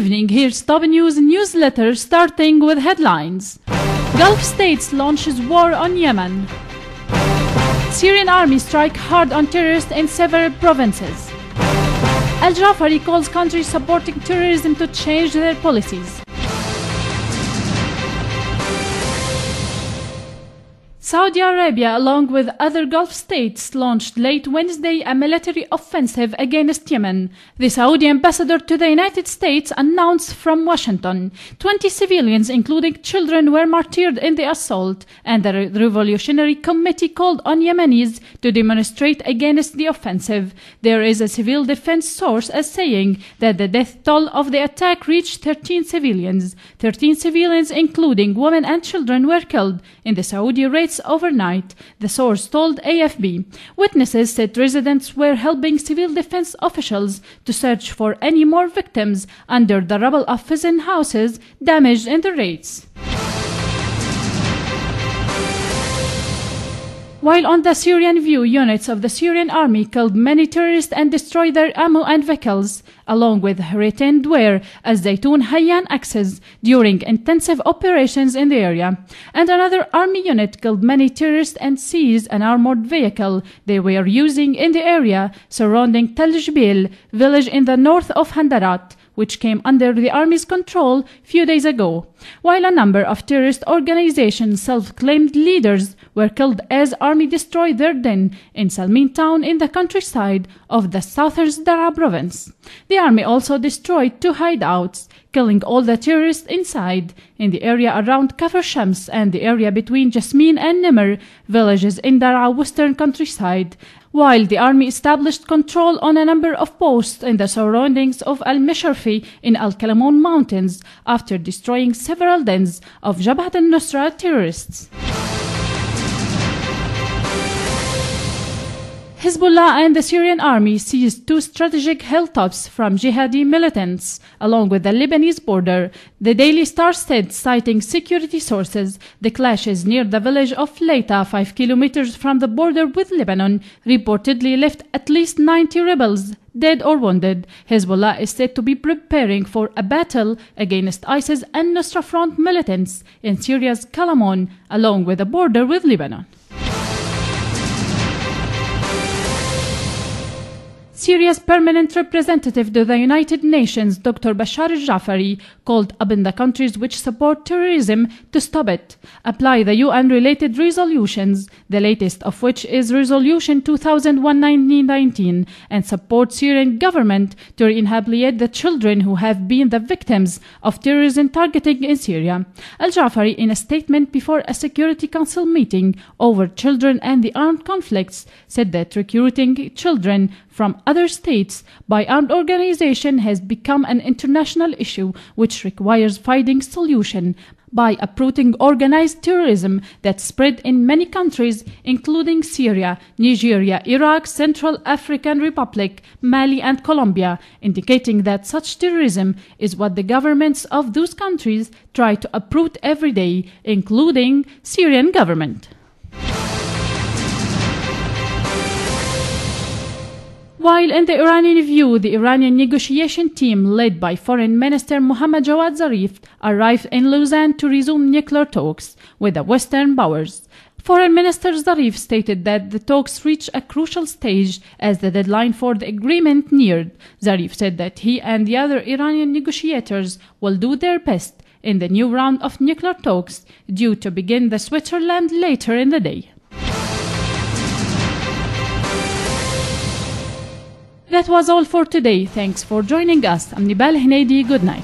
evening, here's top news newsletter starting with headlines. Gulf states launches war on Yemen. Syrian army strike hard on terrorists in several provinces. Al-Jafari calls countries supporting terrorism to change their policies. Saudi Arabia, along with other Gulf states, launched late Wednesday a military offensive against Yemen. The Saudi ambassador to the United States announced from Washington 20 civilians, including children, were martyred in the assault, and the Revolutionary Committee called on Yemenis to demonstrate against the offensive. There is a civil defense source as saying that the death toll of the attack reached 13 civilians. 13 civilians, including women and children, were killed in the Saudi raids overnight, the source told AFP. Witnesses said residents were helping civil defense officials to search for any more victims under the rubble of prison houses damaged in the raids. While on the Syrian view, units of the Syrian army killed many terrorists and destroyed their ammo and vehicles, along with Haritin Dwar as Zaytun Hayyan axis during intensive operations in the area. And another army unit killed many terrorists and seized an armored vehicle they were using in the area surrounding Tel Jbil village in the north of Handarat, which came under the army's control few days ago, while a number of terrorist organizations' self-claimed leaders were killed as army destroyed their den in Salmin town in the countryside of the southern Daraa province. The army also destroyed 2 hideouts, killing all the terrorists inside in the area around Kafr Shams and the area between Jasmine and Nimr villages in Daraa western countryside, while the army established control on a number of posts in the surroundings of Al-Misharfi in Al-Kalamoun mountains after destroying several dens of Jabhat al-Nusra terrorists. Hezbollah and the Syrian army seized 2 strategic hilltops from jihadi militants along with the Lebanese border. The Daily Star said, citing security sources, the clashes near the village of Leita, 5 kilometers from the border with Lebanon, reportedly left at least 90 rebels dead or wounded. Hezbollah is said to be preparing for a battle against ISIS and Nusra Front militants in Syria's Kalamoun along with the border with Lebanon. Syria's permanent representative to the United Nations, Dr. Bashar al-Jafari, called upon the countries which support terrorism to stop it, apply the UN-related resolutions, the latest of which is Resolution 2001-1919, and support Syrian government to rehabilitate the children who have been the victims of terrorism targeting in Syria. Al-Jafari, in a statement before a Security Council meeting over children and the armed conflicts, said that recruiting children from other states by armed organizations has become an international issue which requires finding solution by uprooting organized terrorism that spread in many countries including Syria, Nigeria, Iraq, Central African Republic, Mali and Colombia, indicating that such terrorism is what the governments of those countries try to uproot every day, including Syrian government. While in the Iranian view, the Iranian negotiation team led by Foreign Minister Mohammad Jawad Zarif arrived in Lausanne to resume nuclear talks with the Western powers. Foreign Minister Zarif stated that the talks reached a crucial stage as the deadline for the agreement neared. Zarif said that he and the other Iranian negotiators will do their best in the new round of nuclear talks due to begin in Switzerland later in the day. That was all for today. Thanks for joining us. I'm Nibal Hneidi. Good night.